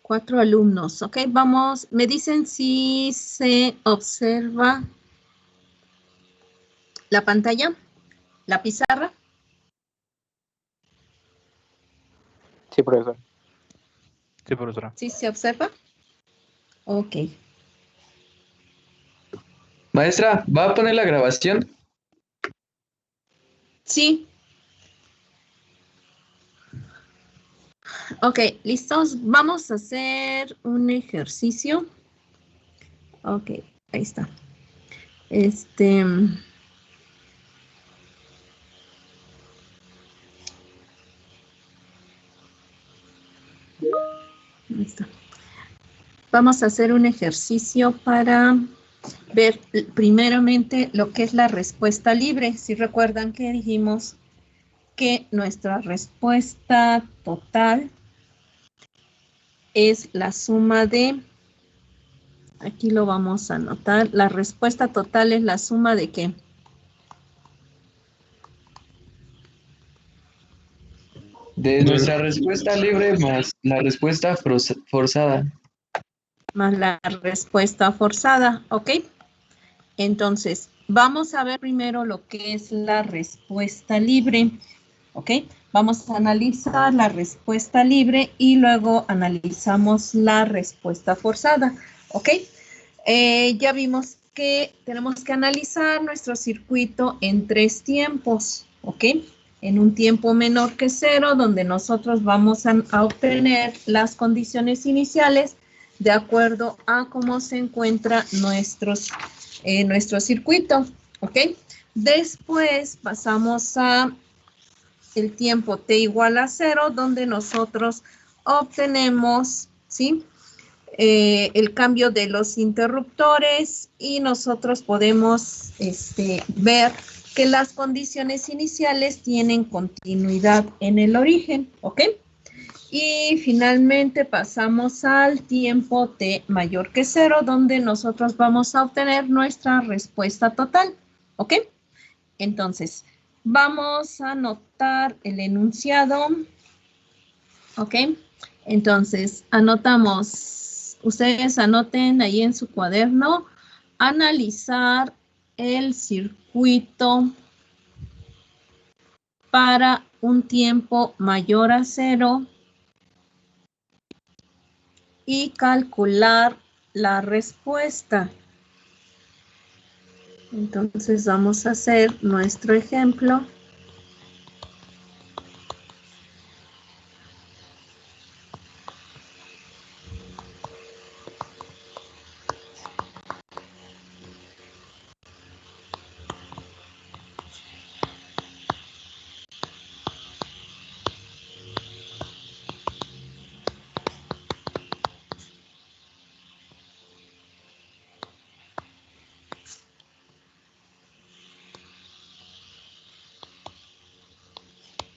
4 alumnos, ok, vamos, me dicen si se observa la pantalla, la pizarra. Sí, profesor. Sí, profesora. ¿Sí se observa? Ok. Maestra, ¿va a poner la grabación? Sí. Ok, listos. Vamos a hacer un ejercicio. Ok, ahí está. Ahí está. Vamos a hacer un ejercicio para ver primeramente lo que es la respuesta libre. Si recuerdan que dijimos que nuestra respuesta total es la suma de, aquí lo vamos a anotar, la respuesta total es la suma de ¿qué? De nuestra respuesta libre más la respuesta forzada. Más la respuesta forzada, ¿ok? Entonces, vamos a ver primero lo que es la respuesta libre, ¿ok? Vamos a analizar la respuesta libre y luego analizamos la respuesta forzada, ¿ok? Ya vimos que tenemos que analizar nuestro circuito en 3 tiempos, ¿ok? En un tiempo menor que 0, donde nosotros vamos a obtener las condiciones iniciales de acuerdo a cómo se encuentra nuestro circuito, ¿ok? Después pasamos a el tiempo t igual a 0, donde nosotros obtenemos, ¿sí? El cambio de los interruptores y nosotros podemos ver que las condiciones iniciales tienen continuidad en el origen, ¿ok? Y finalmente pasamos al tiempo t mayor que 0, donde nosotros vamos a obtener nuestra respuesta total, ¿ok? Entonces, vamos a anotar el enunciado, ¿ok? Entonces, anotamos, ustedes anoten ahí en su cuaderno, analizar el circuito para un tiempo mayor a 0 y calcular la respuesta. Entonces, vamos a hacer nuestro ejemplo.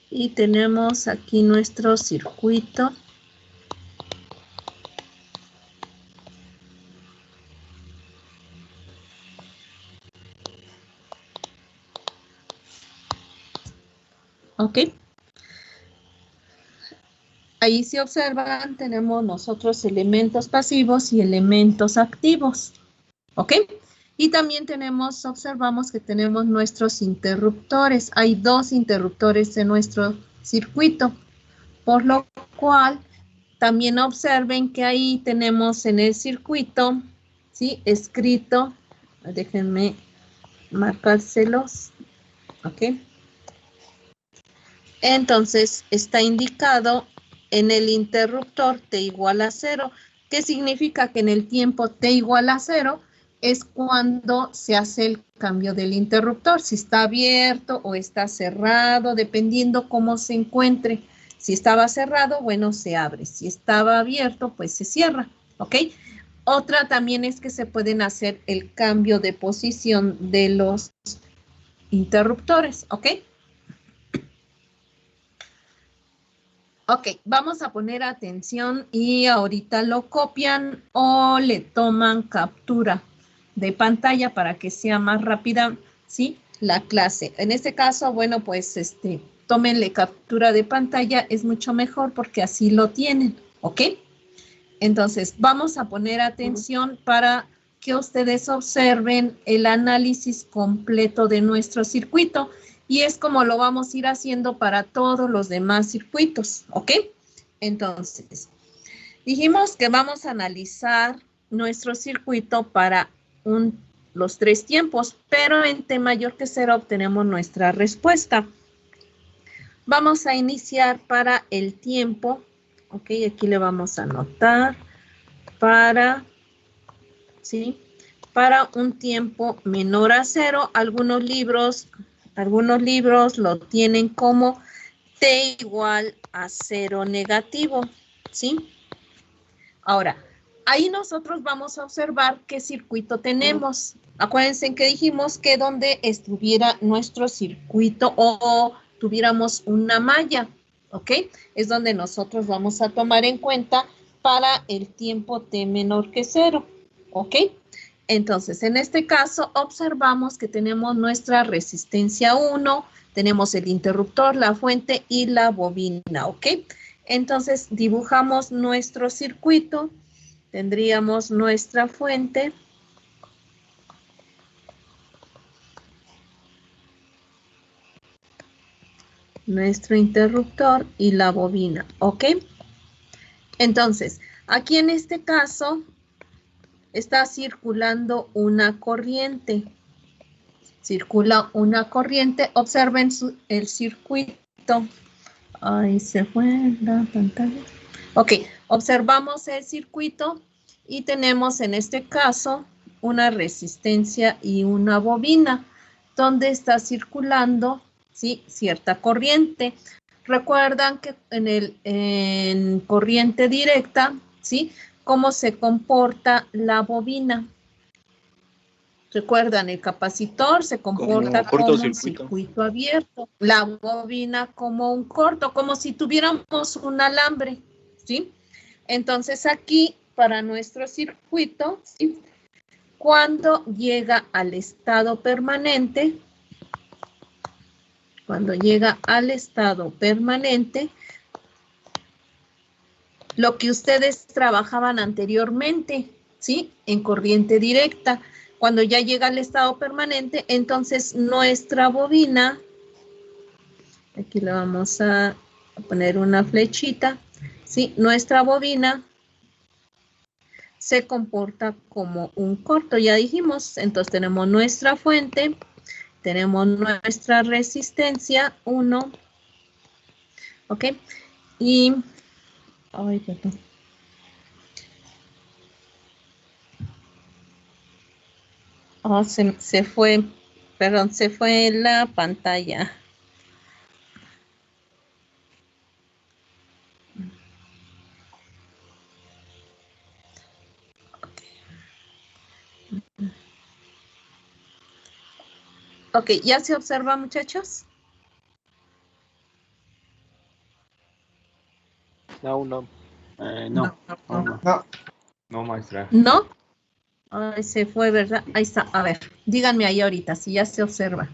Y tenemos aquí nuestro circuito. ¿Ok? Ahí si observan, tenemos nosotros elementos pasivos y elementos activos. ¿Ok? Y también observamos que tenemos nuestros interruptores. Hay 2 interruptores en nuestro circuito, por lo cual también observen que ahí tenemos en el circuito, ¿sí? Escrito, déjenme marcárselos, ¿ok? Entonces, está indicado en el interruptor t igual a 0. ¿Qué significa? Que en el tiempo t igual a 0 es cuando se hace el cambio del interruptor. Si está abierto o está cerrado, dependiendo cómo se encuentre. Si estaba cerrado, bueno, se abre. Si estaba abierto, pues se cierra, ¿ok? Otra también es que se pueden hacer el cambio de posición de los interruptores, ¿ok? Ok, vamos a poner atención y ahorita lo copian o le toman captura de pantalla para que sea más rápida, ¿sí? La clase. En este caso, bueno, pues tómenle captura de pantalla, es mucho mejor porque así lo tienen, ¿ok? Entonces, vamos a poner atención para que ustedes observen el análisis completo de nuestro circuito. Y es como lo vamos a ir haciendo para todos los demás circuitos, ¿ok? Entonces, dijimos que vamos a analizar nuestro circuito para los 3 tiempos, pero en T mayor que 0 obtenemos nuestra respuesta. Vamos a iniciar para el tiempo, ok, aquí le vamos a anotar para un tiempo menor a 0. Algunos libros lo tienen como T igual a 0 negativo, ¿sí? Ahora, ahí nosotros vamos a observar qué circuito tenemos. Acuérdense que dijimos que donde estuviera nuestro circuito o tuviéramos una malla, ¿ok? Es donde nosotros vamos a tomar en cuenta para el tiempo T menor que 0, ¿ok? Entonces, en este caso, observamos que tenemos nuestra resistencia 1, tenemos el interruptor, la fuente y la bobina, ¿ok? Entonces, dibujamos nuestro circuito, tendríamos nuestra fuente, nuestro interruptor y la bobina, ¿ok? Entonces, aquí en este caso está circulando una corriente. Circula una corriente. Observen el circuito. Ahí se fue la pantalla. Ok, observamos el circuito y tenemos en este caso una resistencia y una bobina donde está circulando, ¿sí?, cierta corriente. Recuerdan que en corriente directa, ¿sí?, cómo se comporta la bobina. Recuerdan, el capacitor se comporta como un circuito abierto. La bobina como un corto, como si tuviéramos un alambre, ¿sí? Entonces aquí, para nuestro circuito, ¿sí?, cuando llega al estado permanente, lo que ustedes trabajaban anteriormente, ¿sí?, en corriente directa, cuando ya llega al estado permanente, entonces nuestra bobina, aquí le vamos a poner una flechita, ¿sí?, nuestra bobina se comporta como un corto, ya dijimos. Entonces tenemos nuestra fuente, tenemos nuestra resistencia 1, ¿ok? Y, ay, perdón. Oh, se fue, perdón, se fue la pantalla. Ok, ¿ya se observa, muchachos? No. No, maestra. ¿No? Ay, se fue, ¿verdad? Ahí está. A ver, díganme ahí ahorita si ya se observa.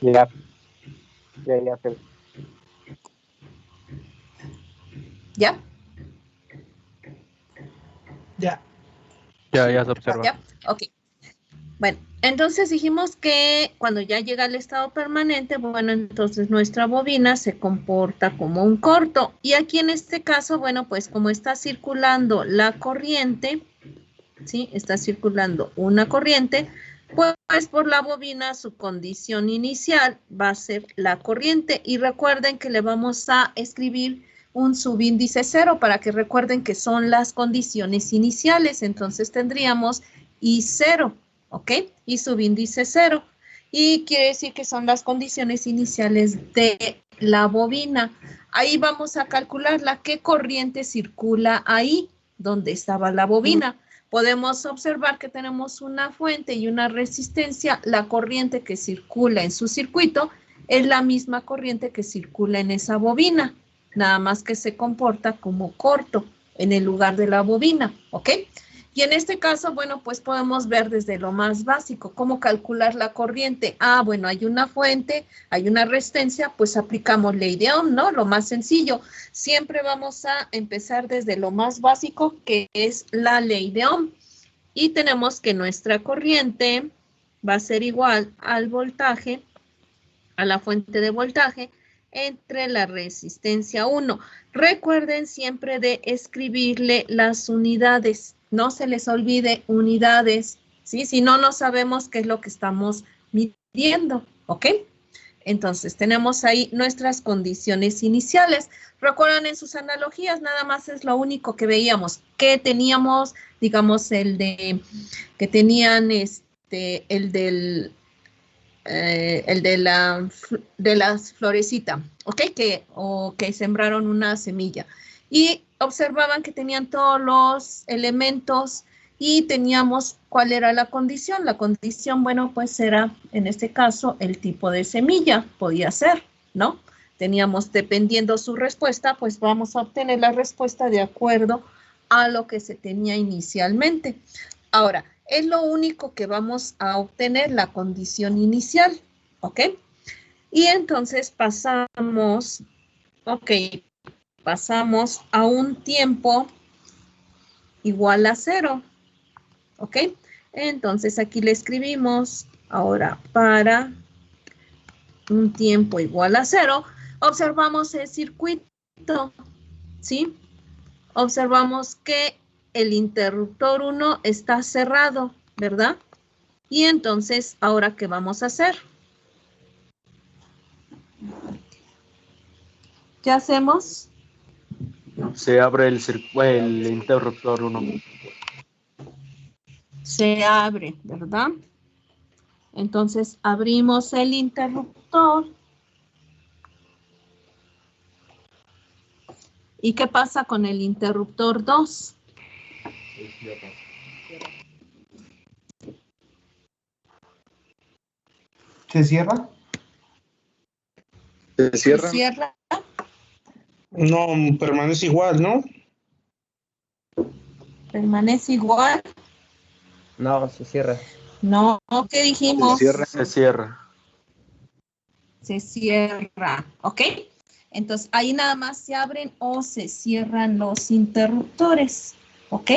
Ya se ve. ¿Ya? Ya se observa. ¿Ya? Ok. Bueno, entonces dijimos que cuando ya llega al estado permanente, bueno, entonces nuestra bobina se comporta como un corto. Y aquí en este caso, bueno, pues como está circulando la corriente, ¿sí?, está circulando una corriente, pues por la bobina su condición inicial va a ser la corriente. Y recuerden que le vamos a escribir un subíndice 0 para que recuerden que son las condiciones iniciales. Entonces tendríamos I0, ¿ok? Y subíndice 0. Y quiere decir que son las condiciones iniciales de la bobina. Ahí vamos a calcular qué corriente circula ahí donde estaba la bobina. Podemos observar que tenemos una fuente y una resistencia. La corriente que circula en su circuito es la misma corriente que circula en esa bobina, nada más que se comporta como corto en el lugar de la bobina, ¿ok? Y en este caso, bueno, pues podemos ver desde lo más básico, cómo calcular la corriente. Ah, bueno, hay una fuente, hay una resistencia, pues aplicamos ley de Ohm, ¿no? Lo más sencillo. Siempre vamos a empezar desde lo más básico, que es la ley de Ohm. Y tenemos que nuestra corriente va a ser igual al voltaje, a la fuente de voltaje, entre la resistencia 1. Recuerden siempre de escribirle las unidades. No se les olvide unidades, ¿sí? Si no, no sabemos qué es lo que estamos midiendo, ¿ok? Entonces, tenemos ahí nuestras condiciones iniciales. Recuerdan en sus analogías, nada más es lo único que veíamos. Que teníamos, digamos, que tenían el de la florecita, ¿ok? Que sembraron una semilla. Y observaban que tenían todos los elementos y teníamos cuál era la condición. La condición, bueno, pues era, en este caso, el tipo de semilla, podía ser, ¿no? Teníamos, dependiendo su respuesta, pues vamos a obtener la respuesta de acuerdo a lo que se tenía inicialmente. Ahora, es lo único que vamos a obtener, la condición inicial, ¿ok? Y entonces pasamos a un tiempo igual a 0, ¿ok? Entonces aquí le escribimos ahora para un tiempo igual a 0. Observamos el circuito, ¿sí? Observamos que el interruptor 1 está cerrado, ¿verdad? Y entonces, ¿ahora qué vamos a hacer? ¿Qué hacemos? Se abre el interruptor 1. Se abre, ¿verdad? Entonces, abrimos el interruptor. ¿Y qué pasa con el interruptor 2? ¿Se cierra? ¿Se cierra? ¿Se cierra? No, permanece igual, ¿no? ¿Permanece igual? No, se cierra. No, ¿qué dijimos? Se cierra. Se cierra, ¿ok? Entonces, ahí nada más se abren o se cierran los interruptores, ¿ok?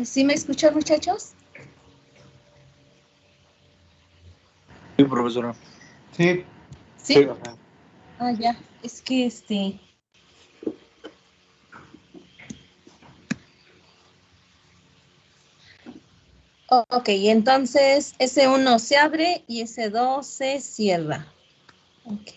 ¿Sí me escuchan, muchachos? Sí, profesora. Sí. ¿Sí? Ah, ya. Es que Ok, entonces ese 1 se abre y ese 2 se cierra. Ok.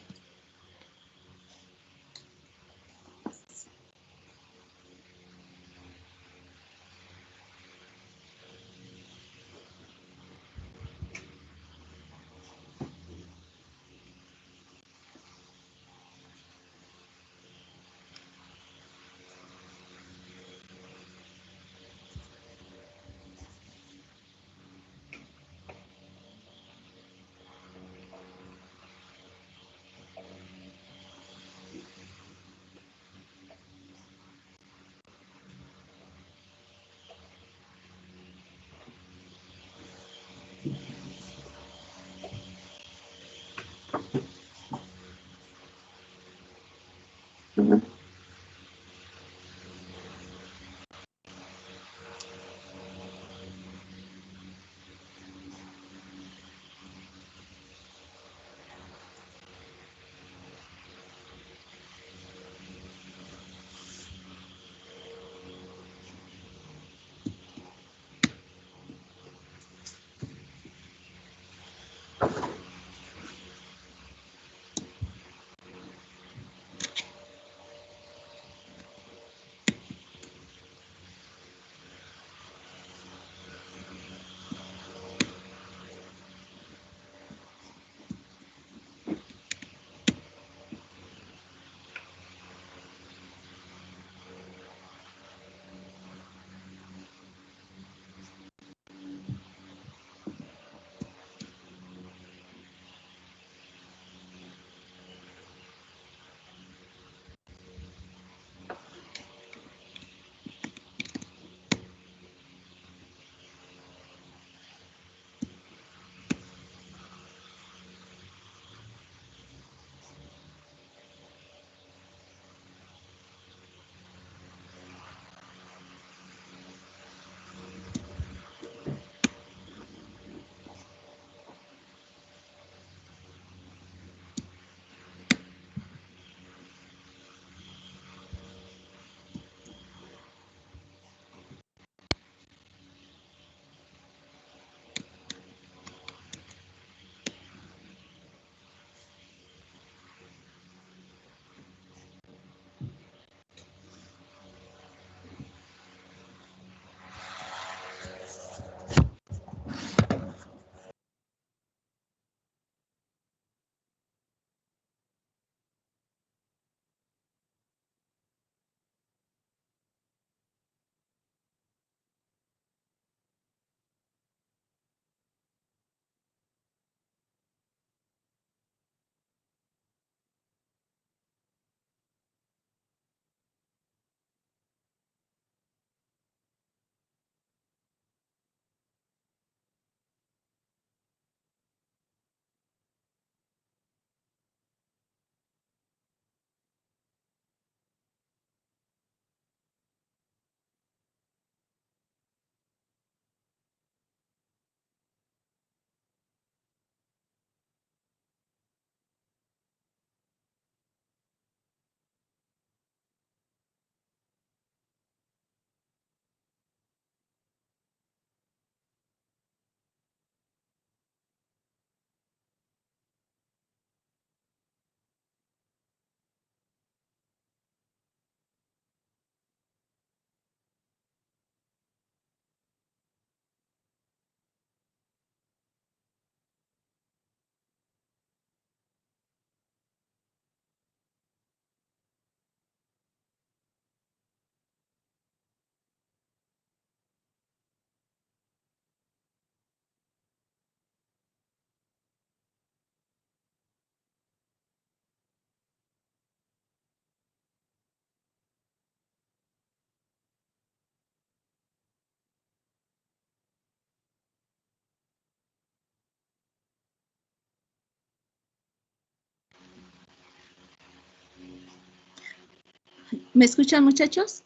¿Me escuchan, muchachos?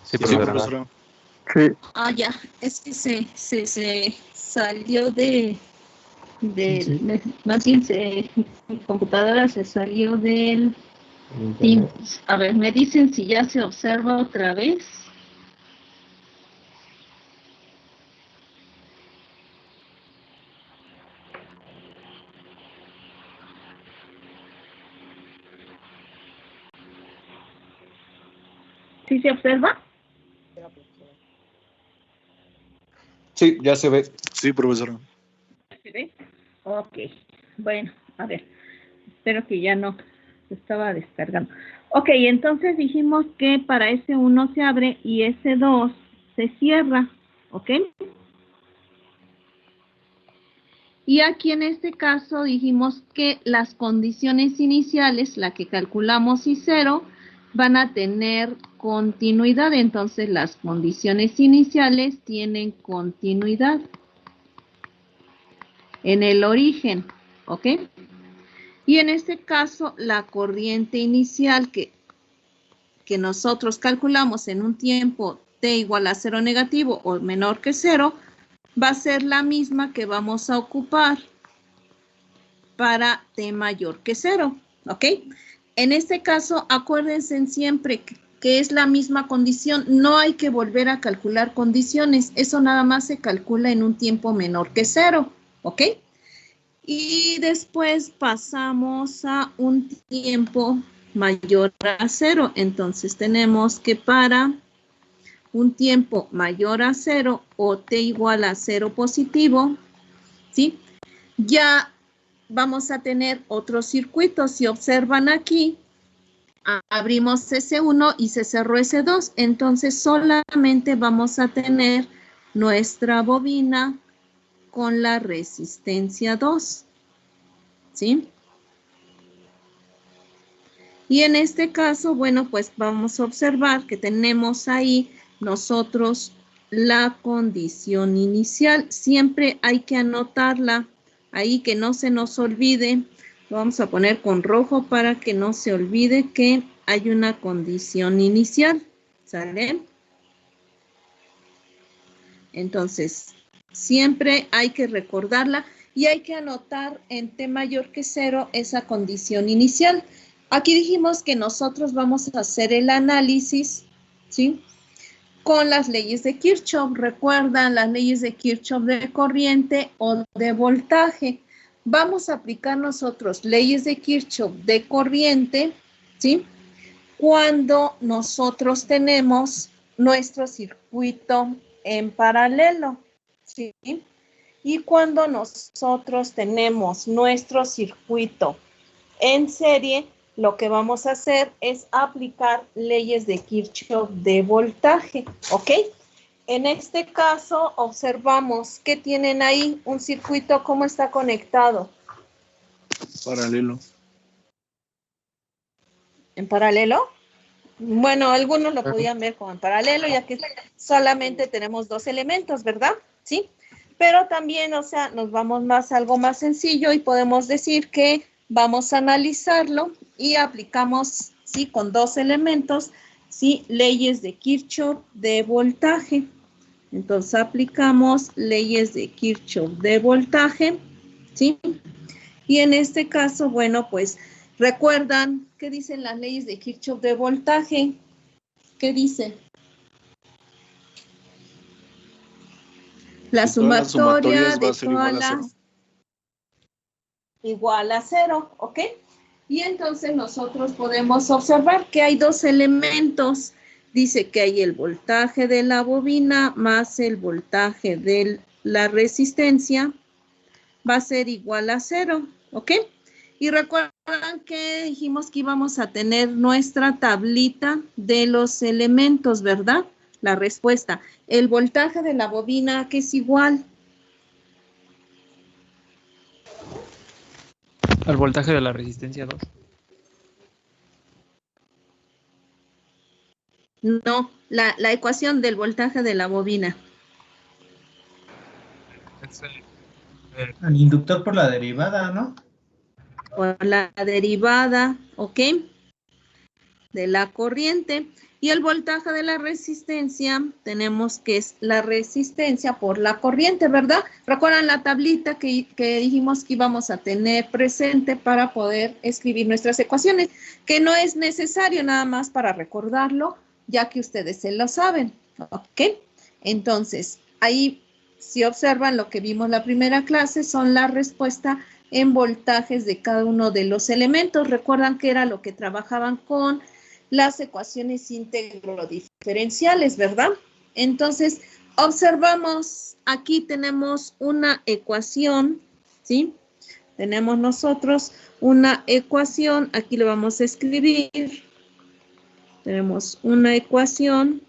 Sí, Sí, profesora. profesora. Sí. Ah, ya, es que se salió de más bien mi computadora se salió del Teams. A ver, me dicen si ya se observa otra vez. ¿Sí se observa? Sí, ya se ve. Sí, profesora. ¿Se ve? Ok, bueno, a ver, espero que ya no se estaba descargando. Ok, entonces dijimos que para S1 se abre y S2 se cierra, ¿ok? Y aquí en este caso dijimos que las condiciones iniciales, la que calculamos y 0, van a tener continuidad. Entonces las condiciones iniciales tienen continuidad en el origen, ¿ok? Y en este caso, la corriente inicial que nosotros calculamos en un tiempo t igual a 0 negativo o menor que 0, va a ser la misma que vamos a ocupar para t mayor que 0, ¿ok? En este caso, acuérdense siempre que es la misma condición, no hay que volver a calcular condiciones, eso nada más se calcula en un tiempo menor que 0, ¿ok? Y después pasamos a un tiempo mayor a 0, entonces tenemos que para un tiempo mayor a 0 o t igual a 0 positivo, ¿sí? Ya vamos a tener otro circuito. Si observan aquí, abrimos S1 y se cerró S2. Entonces solamente vamos a tener nuestra bobina con la resistencia 2. ¿Sí? Y en este caso, bueno, pues vamos a observar que tenemos ahí nosotros la condición inicial. Siempre hay que anotarla ahí, que no se nos olvide. Lo vamos a poner con rojo para que no se olvide que hay una condición inicial. ¿Sale? Entonces, siempre hay que recordarla y hay que anotar en t mayor que 0 esa condición inicial. Aquí dijimos que nosotros vamos a hacer el análisis, ¿sí? Con las leyes de Kirchhoff. ¿Recuerdan las leyes de Kirchhoff de corriente o de voltaje? Vamos a aplicar nosotros leyes de Kirchhoff de corriente, ¿sí? Cuando nosotros tenemos nuestro circuito en paralelo, ¿sí? Y cuando nosotros tenemos nuestro circuito en serie, lo que vamos a hacer es aplicar leyes de Kirchhoff de voltaje, ¿ok? En este caso, observamos que tienen ahí un circuito, ¿cómo está conectado? Paralelo. ¿En paralelo? Bueno, algunos lo podían ver como en paralelo, ya que solamente tenemos dos elementos, ¿verdad? ¿Sí? Pero también, o sea, nos vamos más a algo más sencillo y podemos decir que vamos a analizarlo y aplicamos, ¿sí? Con dos elementos, ¿sí? Leyes de Kirchhoff de voltaje. Entonces, aplicamos leyes de Kirchhoff de voltaje, ¿sí? Y en este caso, bueno, pues, ¿recuerdan qué dicen las leyes de Kirchhoff de voltaje? ¿Qué dice? La sumatoria de todas las igual a 0, ¿ok? Y entonces nosotros podemos observar que hay dos elementos. Dice que hay el voltaje de la bobina más el voltaje de la resistencia va a ser igual a 0, ¿ok? Y recuerdan que dijimos que íbamos a tener nuestra tablita de los elementos, ¿verdad? La respuesta. El voltaje de la bobina, que es igual. Al voltaje de la resistencia 2. No, la ecuación del voltaje de la bobina. El inductor por la derivada, ¿no? Por la derivada, ¿ok? De la corriente. Y el voltaje de la resistencia, tenemos que es la resistencia por la corriente, ¿verdad? ¿Recuerdan la tablita que dijimos que íbamos a tener presente para poder escribir nuestras ecuaciones? Que no es necesario nada más para recordarlo, ya que ustedes se lo saben, ¿ok? Entonces, ahí, si observan lo que vimos la primera clase, son la respuesta en voltajes de cada uno de los elementos. Recuerdan que era lo que trabajaban con las ecuaciones íntegro diferenciales, ¿verdad? Entonces, observamos, aquí tenemos una ecuación, ¿sí? Tenemos nosotros una ecuación, aquí le vamos a escribir. Tenemos una ecuación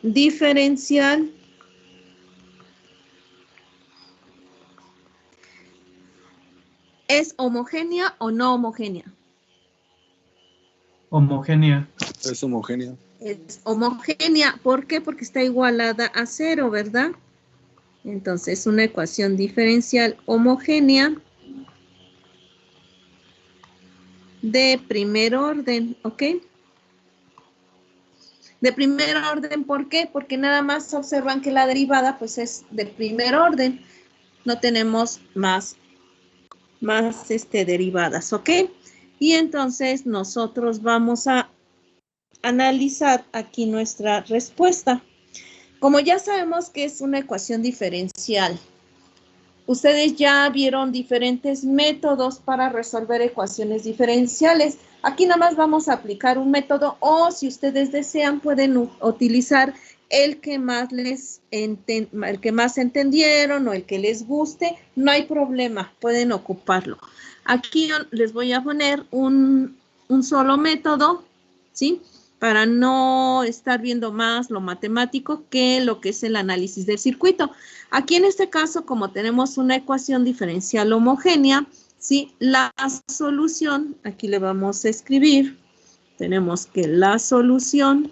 diferencial. ¿Es homogénea o no homogénea? Homogénea. Es homogénea. Es homogénea. ¿Por qué? Porque está igualada a 0, ¿verdad? Entonces, una ecuación diferencial homogénea de primer orden, ¿ok? De primer orden, ¿por qué? Porque nada más observan que la derivada pues es de primer orden. No tenemos más derivadas, ¿ok? Y entonces nosotros vamos a analizar aquí nuestra respuesta. Como ya sabemos que es una ecuación diferencial, ustedes ya vieron diferentes métodos para resolver ecuaciones diferenciales. Aquí nada más vamos a aplicar un método o si ustedes desean pueden utilizar el que más entendieron o el que les guste. No hay problema, pueden ocuparlo. Aquí yo les voy a poner un solo método, ¿sí? Para no estar viendo más lo matemático que lo que es el análisis del circuito. Aquí en este caso, como tenemos una ecuación diferencial homogénea, ¿sí? La solución, aquí le vamos a escribir, tenemos que la solución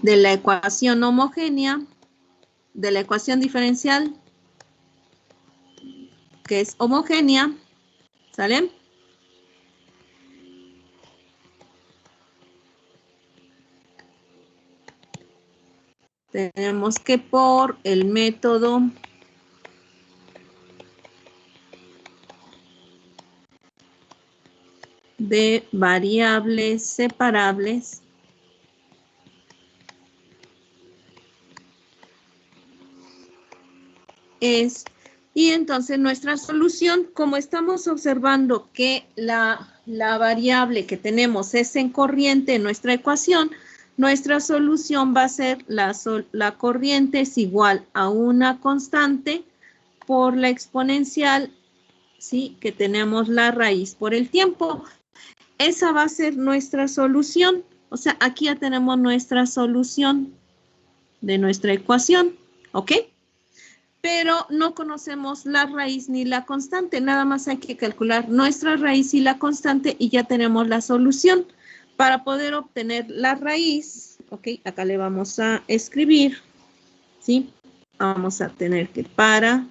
de la ecuación homogénea, de la ecuación diferencial, que es homogénea, ¿sale? Tenemos que por el método de variables separables es, y entonces nuestra solución, como estamos observando que la variable que tenemos es en corriente en nuestra ecuación, nuestra solución va a ser la corriente es igual a una constante por la exponencial, ¿sí? Que tenemos la raíz por el tiempo. Esa va a ser nuestra solución. O sea, aquí ya tenemos nuestra solución de nuestra ecuación, ¿ok? Pero no conocemos la raíz ni la constante. Nada más hay que calcular nuestra raíz y la constante y ya tenemos la solución. Para poder obtener la raíz, ¿ok? Acá le vamos a escribir, ¿sí? Vamos a tener que para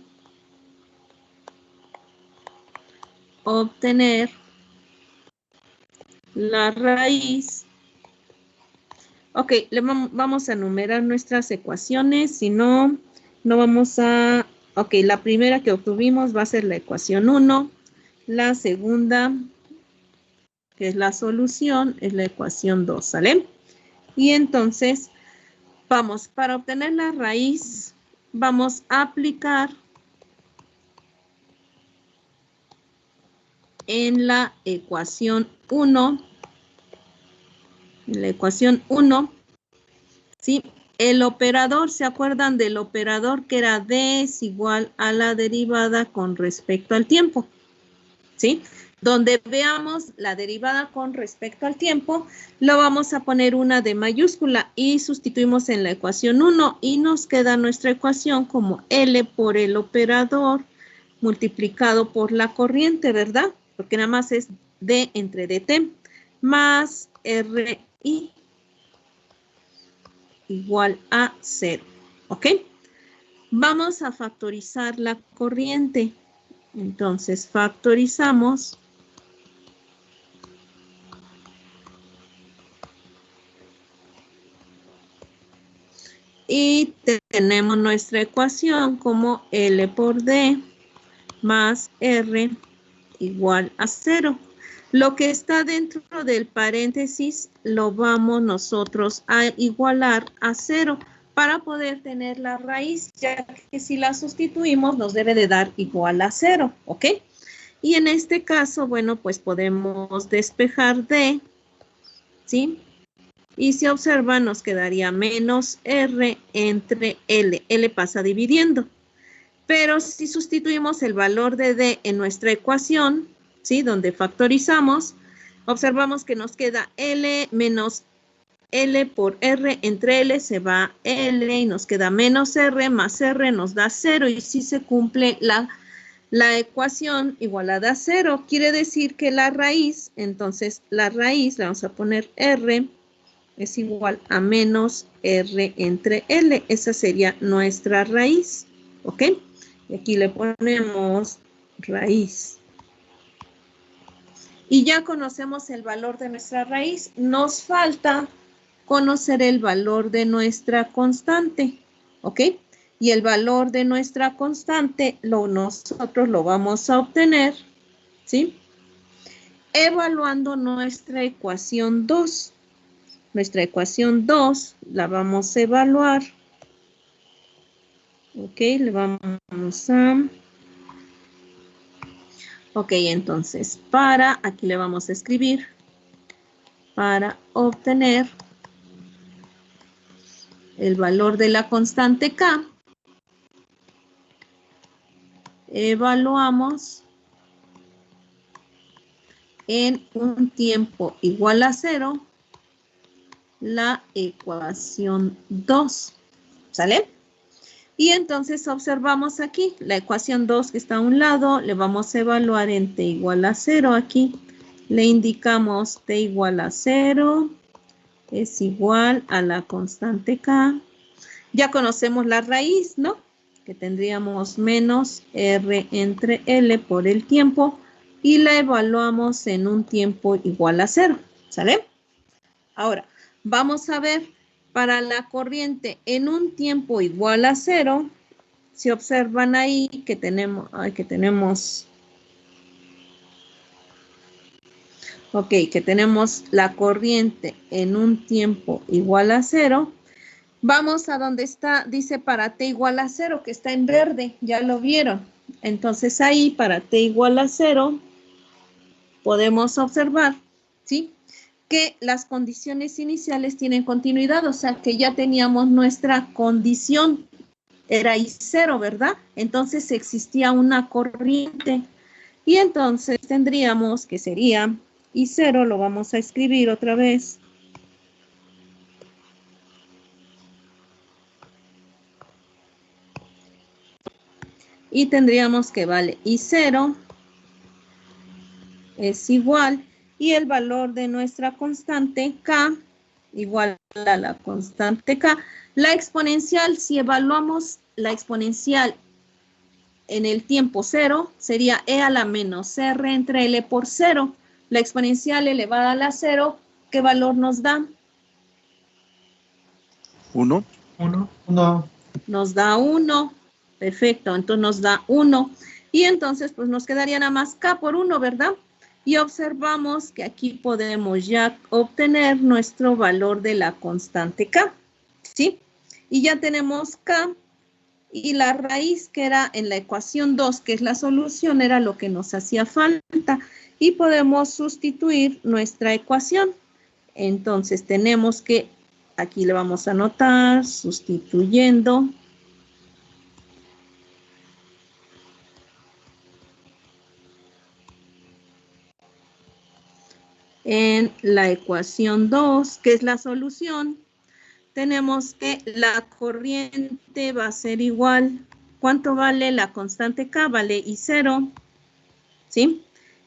obtener la raíz. Ok, vamos a enumerar nuestras ecuaciones, si no, no vamos a... Ok, la primera que obtuvimos va a ser la ecuación 1, la segunda, que es la solución, es la ecuación 2, ¿sale? Y entonces, vamos, para obtener la raíz, vamos a aplicar en la ecuación 1, ¿sí? El operador, ¿se acuerdan del operador que era d es igual a la derivada con respecto al tiempo? ¿Sí? Donde veamos la derivada con respecto al tiempo, lo vamos a poner una D mayúscula y sustituimos en la ecuación 1 y nos queda nuestra ecuación como L por el operador multiplicado por la corriente, ¿verdad? Porque nada más es D entre dt más RI igual a 0, ¿ok? Vamos a factorizar la corriente. Entonces, factorizamos. Y tenemos nuestra ecuación como L por D más R igual a 0. Lo que está dentro del paréntesis lo vamos nosotros a igualar a 0 para poder tener la raíz, ya que si la sustituimos nos debe de dar igual a 0, ¿ok? Y en este caso, bueno, pues podemos despejar D, ¿sí? Y si observan, nos quedaría menos R entre L. L pasa dividiendo. Pero si sustituimos el valor de D en nuestra ecuación, ¿sí? Donde factorizamos, observamos que nos queda L menos L por R. Entre L se va L y nos queda menos R más R nos da 0. Y si se cumple la ecuación igualada a 0, quiere decir que la raíz, entonces la raíz, le vamos a poner R, es igual a menos R entre L. Esa sería nuestra raíz, ¿ok? Y aquí le ponemos raíz. Y ya conocemos el valor de nuestra raíz. Nos falta conocer el valor de nuestra constante, ¿ok? Y el valor de nuestra constante nosotros lo vamos a obtener, ¿sí? Evaluando nuestra ecuación 2. Nuestra ecuación 2 la vamos a evaluar. Ok, le vamos a... Ok, entonces, aquí le vamos a escribir, para obtener el valor de la constante K, evaluamos en un tiempo igual a 0 la ecuación 2, ¿sale? Y entonces observamos aquí la ecuación 2 que está a un lado, le vamos a evaluar en t igual a 0 aquí. Le indicamos t igual a 0 es igual a la constante K. Ya conocemos la raíz, ¿no? Que tendríamos menos R entre L por el tiempo y la evaluamos en un tiempo igual a 0, ¿sale? Ahora, vamos a ver para la corriente en un tiempo igual a 0, si observan ahí que tenemos, que tenemos la corriente en un tiempo igual a 0, vamos a donde está, dice para t igual a 0, que está en verde, ya lo vieron. Entonces ahí para t igual a 0 podemos observar, ¿sí? Que las condiciones iniciales tienen continuidad, o sea que ya teníamos nuestra condición, era I0, ¿verdad? Entonces existía una corriente y entonces tendríamos que sería I0, lo vamos a escribir otra vez. Y tendríamos que vale I0 es igual y el valor de nuestra constante K igual a la constante K. La exponencial, si evaluamos la exponencial en el tiempo 0, sería e a la menos r entre L por 0. La exponencial elevada a la 0, ¿qué valor nos da? 1. 1. Nos da 1. Perfecto, entonces nos da 1. Y entonces pues nos quedaría nada más K por 1, ¿verdad? Y observamos que aquí podemos ya obtener nuestro valor de la constante K, ¿sí? Y ya tenemos K y la raíz que era en la ecuación 2, que es la solución, era lo que nos hacía falta. Y podemos sustituir nuestra ecuación. Entonces tenemos que, aquí le vamos a anotar, sustituyendo. En la ecuación 2, que es la solución, tenemos que la corriente va a ser igual. ¿Cuánto vale la constante K? Vale I0, ¿sí?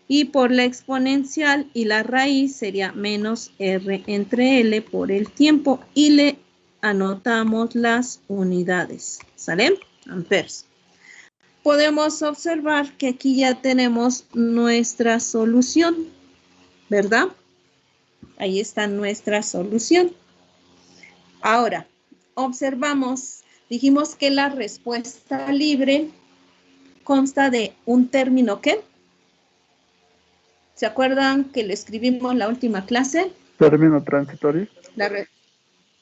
Y por la exponencial y la raíz sería menos R entre L por el tiempo. Y le anotamos las unidades, ¿sale? Amperes. Podemos observar que aquí ya tenemos nuestra solución, ¿verdad? Ahí está nuestra solución. Ahora, observamos, dijimos que la respuesta libre consta de un término, ¿qué? ¿Se acuerdan que lo escribimos en la última clase? Término transitorio.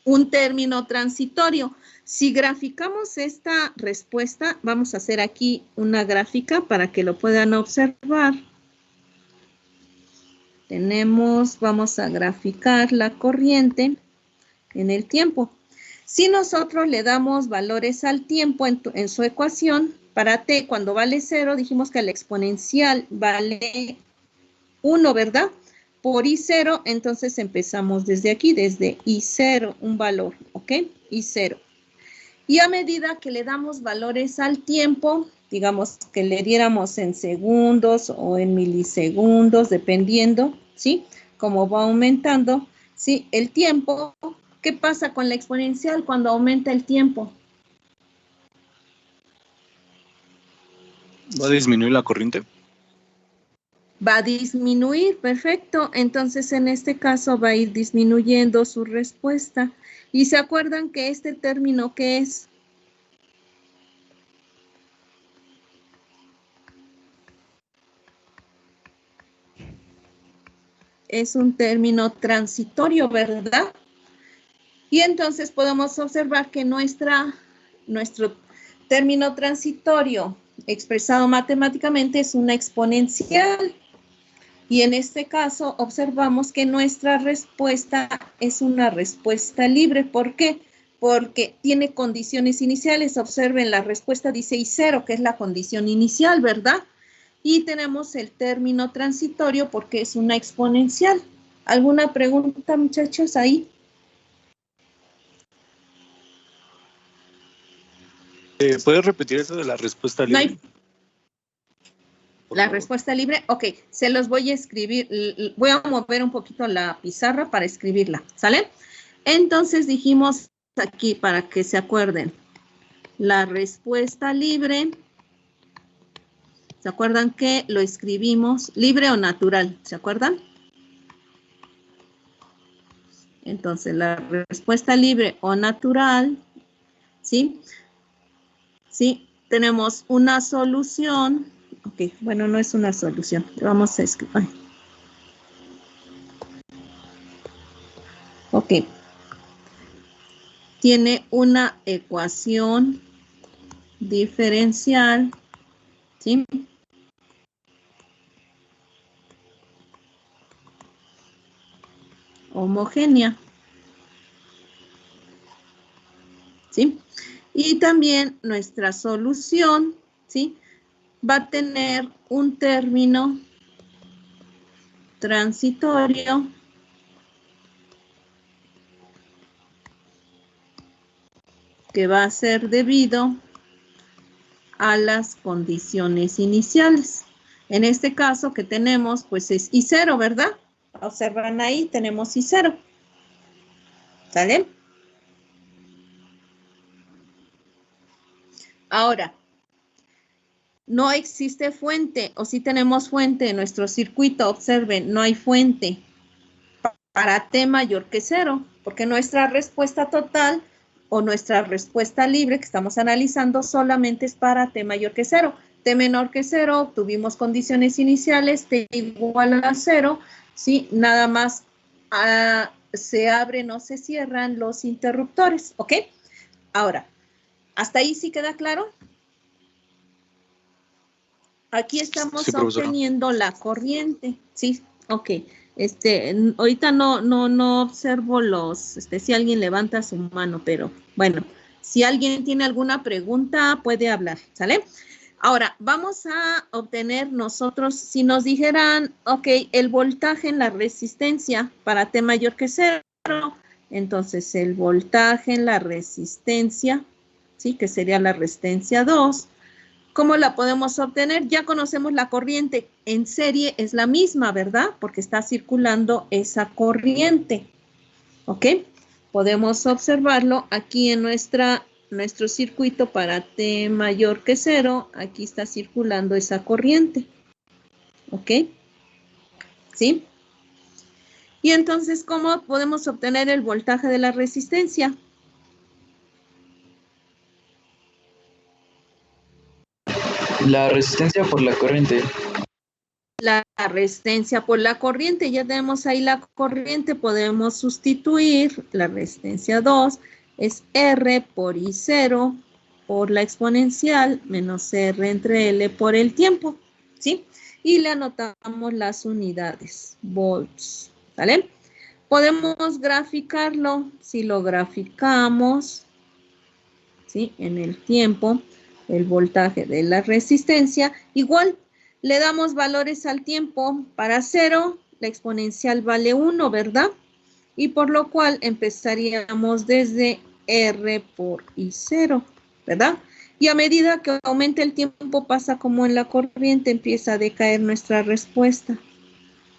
Un término transitorio. Si graficamos esta respuesta, vamos a hacer aquí una gráfica para que lo puedan observar. Vamos a graficar la corriente en el tiempo. Si nosotros le damos valores al tiempo en su ecuación, para t cuando vale 0, dijimos que la exponencial vale 1, ¿verdad? Por I0, entonces empezamos desde aquí, desde I0, un valor, ¿ok? I0. Y a medida que le damos valores al tiempo, digamos que le diéramos en segundos o en milisegundos, dependiendo, ¿sí? Como va aumentando, ¿sí? El tiempo, ¿qué pasa con la exponencial cuando aumenta el tiempo? ¿Va a disminuir la corriente? Va a disminuir, perfecto. Entonces, en este caso va a ir disminuyendo su respuesta. ¿Y se acuerdan que este término qué es? Es un término transitorio, ¿verdad? Y entonces podemos observar que nuestro término transitorio expresado matemáticamente es una exponencial. Y en este caso observamos que nuestra respuesta es una respuesta libre. ¿Por qué? Porque tiene condiciones iniciales. Observen, la respuesta dice I0, que es la condición inicial, ¿verdad? Y tenemos el término transitorio porque es una exponencial. ¿Alguna pregunta, muchachos, ahí? ¿Puedes repetir eso de la respuesta libre? No hay... La respuesta libre, ok, se los voy a escribir, voy a mover un poquito la pizarra para escribirla, ¿sale? Entonces dijimos aquí, para que se acuerden, la respuesta libre, ¿se acuerdan que lo escribimos libre o natural? ¿Se acuerdan? Entonces, la respuesta libre o natural, ¿sí? Sí, tenemos una solución. Ok, bueno, no es una solución. Vamos a escribir. Ok. Tiene una ecuación diferencial, ¿sí? Homogénea, ¿sí? Y también nuestra solución, ¿sí? Va a tener un término transitorio que va a ser debido a las condiciones iniciales. En este caso que tenemos, pues es I0, ¿verdad? Observan ahí, tenemos I0. ¿Sale? Ahora, no existe fuente, o si tenemos fuente en nuestro circuito, observen, no hay fuente para T mayor que 0, porque nuestra respuesta total o nuestra respuesta libre que estamos analizando solamente es para T mayor que 0. T menor que 0, obtuvimos condiciones iniciales, T igual a 0, ¿sí? Nada más se abren o se cierran los interruptores, ¿ok? Ahora, ¿hasta ahí sí queda claro? Aquí estamos obteniendo la corriente, ¿sí? Ok. Ahorita no observo si alguien levanta su mano, pero bueno, si alguien tiene alguna pregunta, puede hablar, ¿sale? Ahora, vamos a obtener nosotros, si nos dijeran, ok, el voltaje en la resistencia para T mayor que 0, entonces el voltaje en la resistencia, ¿sí? Que sería la resistencia 2. ¿Cómo la podemos obtener? Ya conocemos la corriente. En serie es la misma, ¿verdad? Porque está circulando esa corriente. ¿Ok? Podemos observarlo aquí en nuestro circuito para T mayor que 0. Aquí está circulando esa corriente. ¿Ok? ¿Sí? Y entonces, ¿cómo podemos obtener el voltaje de la resistencia? La resistencia por la corriente. La resistencia por la corriente, ya tenemos ahí la corriente, podemos sustituir la resistencia 2, es R por I0 por la exponencial menos R entre L por el tiempo, ¿sí? Y le anotamos las unidades, volts, ¿vale? Podemos graficarlo, si lo graficamos, ¿sí? En el tiempo, el voltaje de la resistencia, igual, le damos valores al tiempo. Para 0, la exponencial vale 1, ¿verdad? Y por lo cual empezaríamos desde R por I0, ¿verdad? Y a medida que aumenta el tiempo, pasa como en la corriente, empieza a decaer nuestra respuesta.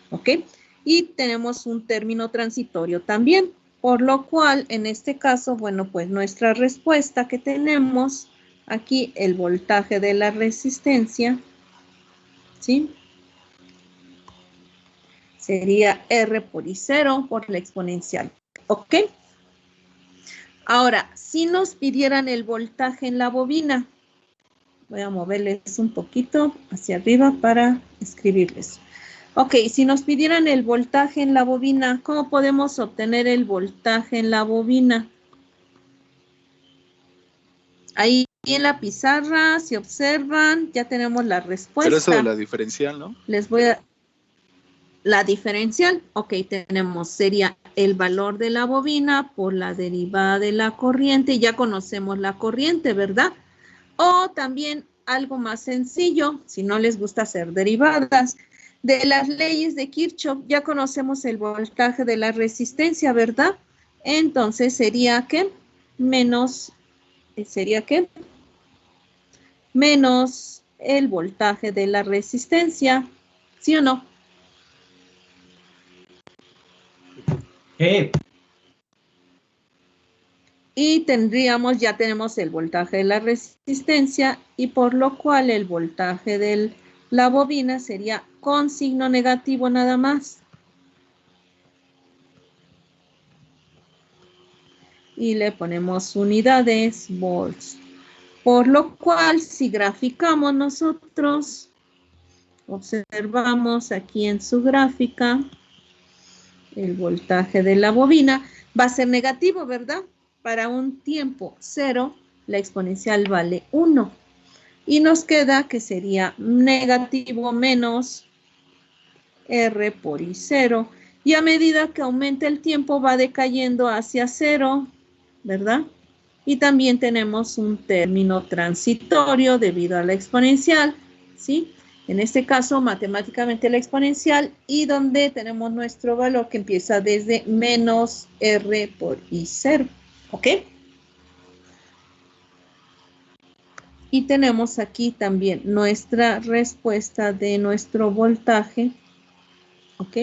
¿Ok? y tenemos un término transitorio también, por lo cual en este caso, bueno, pues nuestra respuesta que tenemos aquí, el voltaje de la resistencia, ¿sí? Sería R por I0 por la exponencial, ¿ok? Ahora, si nos pidieran el voltaje en la bobina, voy a moverles un poquito hacia arriba para escribirles. Ok, si nos pidieran el voltaje en la bobina, ¿cómo podemos obtener el voltaje en la bobina? Ahí en la pizarra, si observan, ya tenemos la respuesta. Pero eso de la diferencial, ¿no? Les voy a... La diferencial, ok, tenemos, sería el valor de la bobina por la derivada de la corriente. Ya conocemos la corriente, ¿verdad? O también algo más sencillo, si no les gusta hacer derivadas, de las leyes de Kirchhoff, ya conocemos el voltaje de la resistencia, ¿verdad? Entonces sería que menos, menos el voltaje de la resistencia, ¿sí o no? Y ya tenemos el voltaje de la resistencia y por lo cual el voltaje de la bobina sería con signo negativo nada más. Y le ponemos unidades, volts. Por lo cual, si graficamos nosotros, observamos aquí en su gráfica, el voltaje de la bobina va a ser negativo, ¿verdad? Para un tiempo 0, la exponencial vale 1. Y nos queda que sería negativo menos R por I0. Y a medida que aumenta el tiempo va decayendo hacia 0, ¿verdad? Y también tenemos un término transitorio debido a la exponencial, ¿sí? En este caso, matemáticamente la exponencial y donde tenemos nuestro valor que empieza desde menos R por I0, ¿ok? Y tenemos aquí también nuestra respuesta de nuestro voltaje, ¿ok?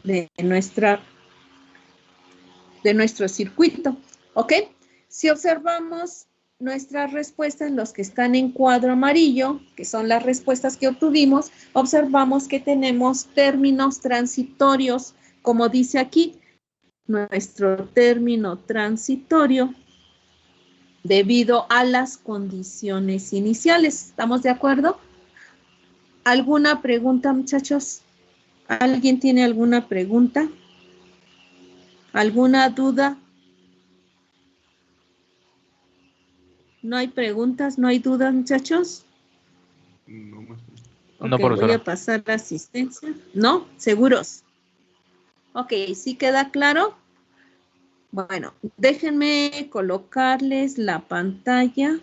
De nuestro circuito, ¿ok? Si observamos nuestras respuestas, los que están en cuadro amarillo, que son las respuestas que obtuvimos, observamos que tenemos términos transitorios, como dice aquí, nuestro término transitorio debido a las condiciones iniciales. ¿Estamos de acuerdo? ¿Alguna pregunta, muchachos? ¿Alguien tiene alguna pregunta? ¿Alguna duda? ¿No hay preguntas? ¿No hay dudas, muchachos? No, Ok, voy a pasar la asistencia. ¿No? ¿Seguros? Ok, ¿sí queda claro? Bueno, déjenme colocarles la pantalla,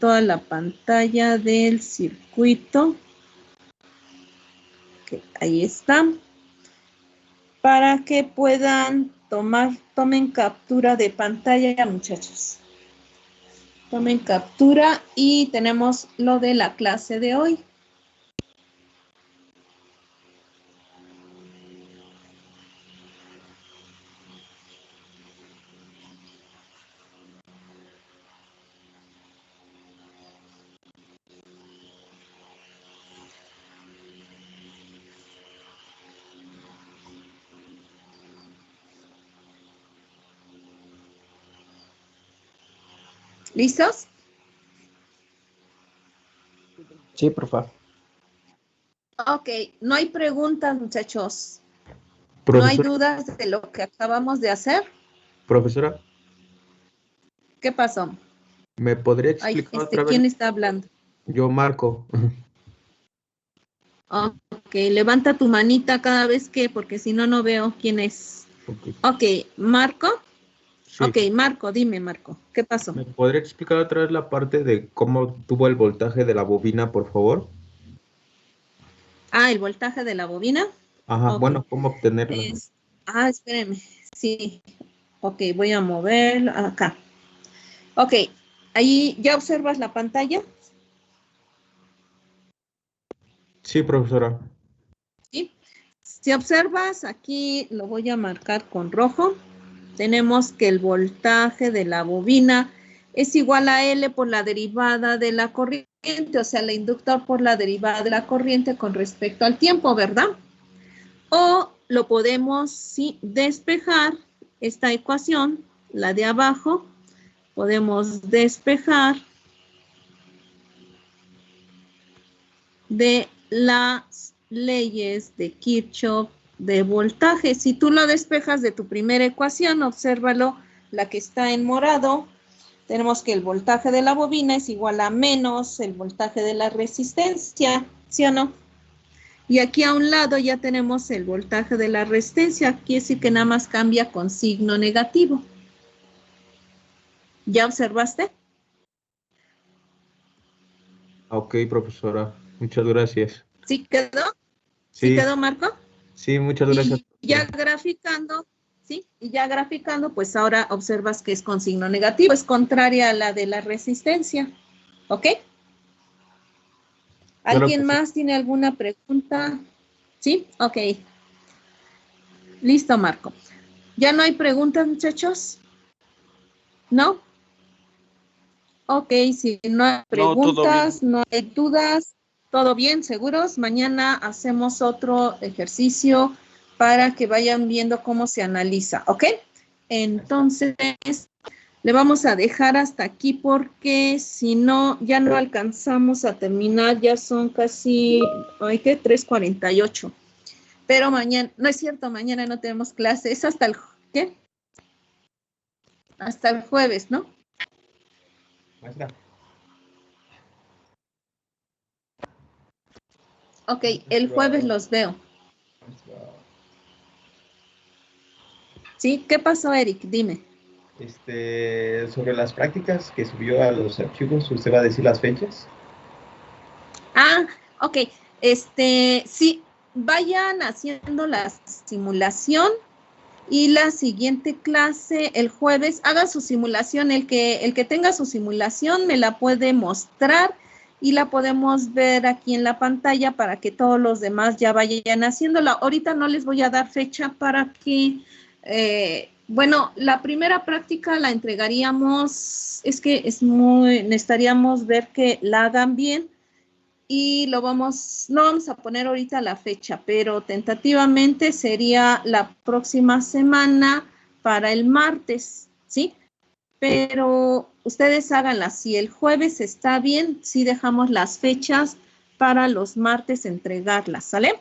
toda la pantalla del circuito. Ok, ahí está. Para que puedan tomen captura de pantalla, muchachos. Tomen captura y tenemos lo de la clase de hoy. ¿Listos? Sí, por favor. Ok, no hay preguntas, muchachos. Profesora, ¿No hay dudas de lo que acabamos de hacer? profesora, ¿Qué pasó? ¿me podría Ay, explicar otra ¿quién vez? está hablando? Yo, Marco. Ok, levanta tu manita cada vez que, porque si no, no veo quién es. Ok, ¿Marco? Sí. Ok, Marco, dime, Marco, ¿qué pasó? ¿Me podría explicar otra vez la parte de cómo tuvo el voltaje de la bobina, por favor? Ah, el voltaje de la bobina. Ajá, Ok. bueno, ¿cómo obtenerlo? Espérenme, sí. Ok, voy a mover acá. Ok, ahí ya observas la pantalla. Sí, profesora. ¿Sí? Si observas, aquí lo voy a marcar con rojo. Tenemos que el voltaje de la bobina es igual a L por la derivada de la corriente, o sea, el inductor por la derivada de la corriente con respecto al tiempo, ¿verdad? O lo podemos sí, despejar esta ecuación, la de abajo, podemos despejar de las leyes de Kirchhoff de voltaje. Si tú lo despejas de tu primera ecuación, obsérvalo, la que está en morado, tenemos que el voltaje de la bobina es igual a menos el voltaje de la resistencia, ¿sí o no? Y aquí a un lado ya tenemos el voltaje de la resistencia, quiere decir que nada más cambia con signo negativo. ¿Ya observaste? Ok, profesora. Muchas gracias. ¿Sí quedó? ¿Sí Sí, quedó, Marco? sí, muchas gracias. Y ya graficando, ¿sí? Y ya graficando, pues ahora observas que es con signo negativo, es contraria a la de la resistencia, ¿ok? Claro ¿Alguien que sí. más tiene alguna pregunta? ¿Sí? Ok. Listo, Marco. ¿Ya no hay preguntas, muchachos? ¿No? Ok, si no hay No, todo bien. preguntas, no hay dudas, todo bien, ¿seguros? Mañana hacemos otro ejercicio para que vayan viendo cómo se analiza, ¿ok? Entonces, le vamos a dejar hasta aquí porque si no, ya no alcanzamos a terminar, ya son casi, ¿ay qué? 3:48. Pero mañana, no es cierto, mañana no tenemos clase, es hasta el, ¿qué? Hasta el jueves, ¿no? Maestra. Ok, el jueves los veo. ¿Sí? ¿Qué pasó, Eric? Dime. Sobre las prácticas que subió a los archivos, ¿usted va a decir las fechas? Ah, ok. Sí, vayan haciendo la simulación y la siguiente clase, el jueves, haga su simulación. El que tenga su simulación me la puede mostrar y la podemos ver aquí en la pantalla para que todos los demás ya vayan haciéndola. Ahorita no les voy a dar fecha para que, bueno, la primera práctica la entregaríamos, es que necesitaríamos ver que la hagan bien. Y no vamos a poner ahorita la fecha, pero tentativamente sería la próxima semana para el martes, ¿sí? Pero ustedes háganla, si el jueves está bien, sí dejamos las fechas para los martes entregarlas, ¿sale?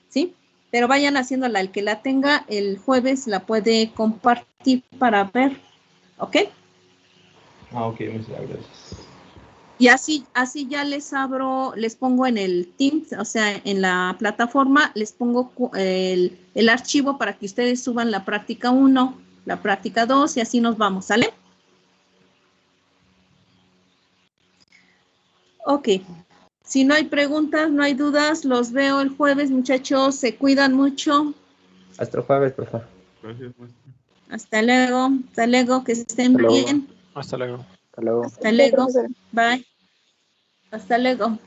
¿Sí? Pero vayan haciéndola, el que la tenga el jueves la puede compartir para ver, ¿ok? Ok, muchas gracias. Y así ya les pongo en el Teams, o sea, en la plataforma, les pongo el archivo para que ustedes suban la práctica 1, la práctica 2 y así nos vamos, ¿sale? Ok. Si no hay preguntas, no hay dudas, los veo el jueves, muchachos, se cuidan mucho. Hasta el jueves, por favor. Gracias, maestra. Hasta luego, que estén Hasta luego. bien. Hasta luego. Hasta luego. Hasta luego, bye. Hasta luego.